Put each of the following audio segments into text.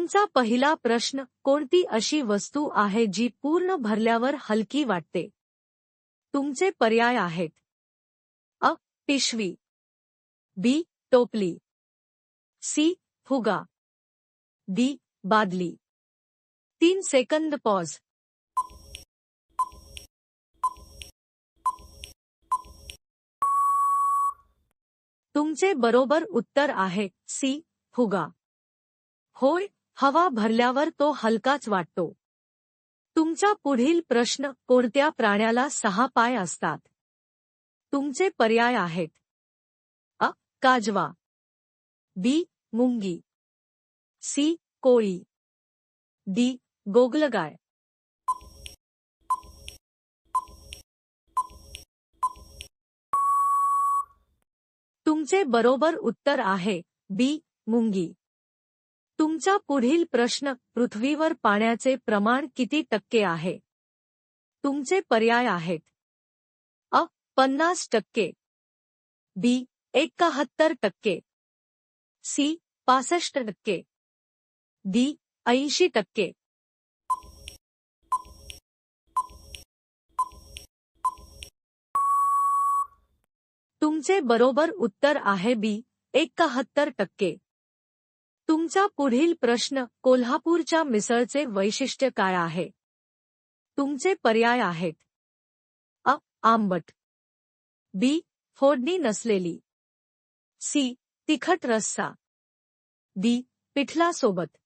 तुमचा पहिला प्रश्न, कोणती अशी वस्तू आहे जी पूर्ण भरल्यावर हलकी वाटते? तुमचे पर्याय आहेत: अ. पिशवी, बी. टोपली, सी. फुगा, डी. बादली. 3 सेकंद पॉज. तुमचे बरोबर उत्तर आहे सी. फुगा. होय, हवा भरल्यावर तो हलकाच वाटतो. तुमचा पुढील प्रश्न, कोणत्या प्राण्याला 6 पाय असतात? तुमचे पर्याय आहेत: अ. काजवा, बी. मुंगी, सी. कोळी, डी. गोगलगाय. तुमचे बरोबर उत्तर आहे बी. मुंगी. तुमचा पुढील प्रश्न, पृथ्वीवर पाण्याचे प्रमाण किती टक्के आहे? तुमचे पर्याय आहेत: अ. 50%, बी. 71%, सी. 65%, डी. 80%. तुमचे बरोबर उत्तर आहे बी. 71%. तुमचा पुढील प्रश्न, कोल्हापूरच्या मिसळचे वैशिष्ट्य काय आहे? तुमचे पर्याय आहेत: अ. आंबट, बी. फोडणी नसलेली, सी. तिखट रस्सा, डी. पिठलासोबत.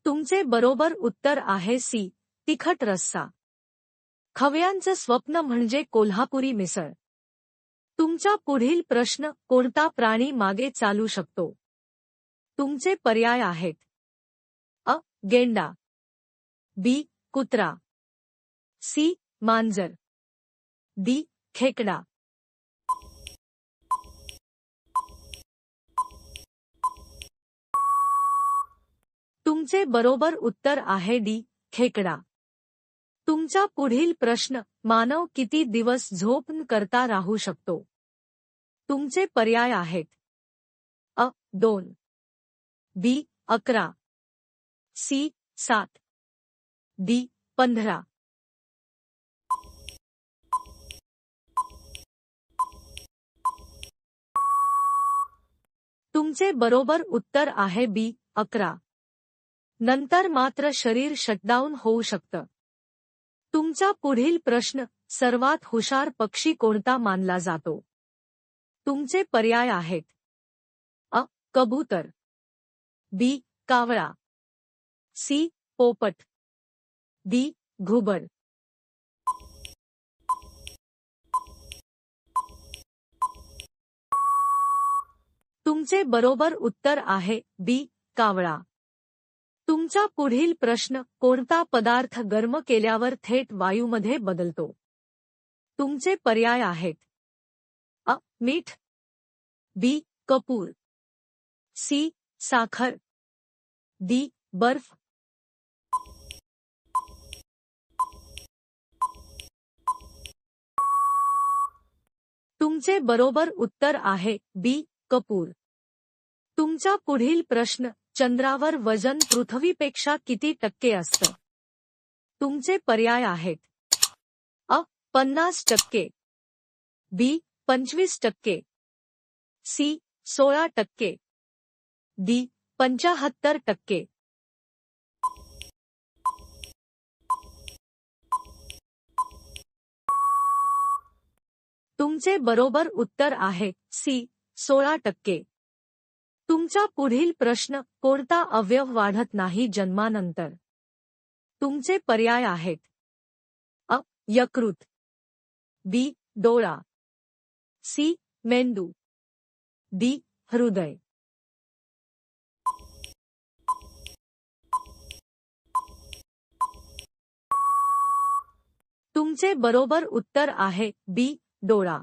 तुमचे बरोबर उत्तर आहे सी. तिखट रस्सा. खवय्यांचं स्वप्न म्हणजे कोल्हापुरी मिसळ. तुमचा पुढील प्रश्न, कोणता प्राणी मागे चालू शकतो? तुमचे पर्याय आहेत: अ. गेंडा, बी. कुत्रा, सी. मांजर, डी. खेकडा. तुमचे बरोबर उत्तर आहे डी. खेकडा. तुमचा पुढील प्रश्न, मानव किती दिवस झोप न करता राहू शकतो? तुमचे पर्याय आहेत: अ. 2, बी. 11, सी. 7, डी. 15. तुमचे बरोबर उत्तर आहे बी. 11. नंतर मात्र शरीर शटडाऊन होऊ शकतं. तुमचा पुढील प्रश्न, सर्वात हुशार पक्षी कोणता मानला जातो? तुमचे पर्याय आहेत: अ. कबूतर, बी. कावळा, सी. पोपट, डी. घुबड. तुमचे बरोबर उत्तर आहे बी. कावळा. तुमचा पुढील प्रश्न, कोणता पदार्थ गरम केल्यावर थेट वायूमध्ये बदलतो? तुमचे पर्याय आहेत: अ. मीठ, बी. कपूर, सी. साखर, डी. बर्फ. तुमचे बरोबर उत्तर आहे बी. कपूर. तुमचा पुढील प्रश्न, चंद्रावर वजन पृथ्वीपेक्षा किती टक्के असतं? तुमचे पर्याय आहेत: अ. 50%, बी. 25%, सी. 16%, डी. 75%. तुमचे बरोबर उत्तर आहे सी. 16%. तुमचा पुढील प्रश्न, कोणता अवयव वाढत नाही जन्मानंतर? तुमचे पर्याय आहेत: अ. यकृत, बी. डोळा, सी. मेंदू, डी. हृदय. तुमचे बरोबर उत्तर आहे बी. डोळा.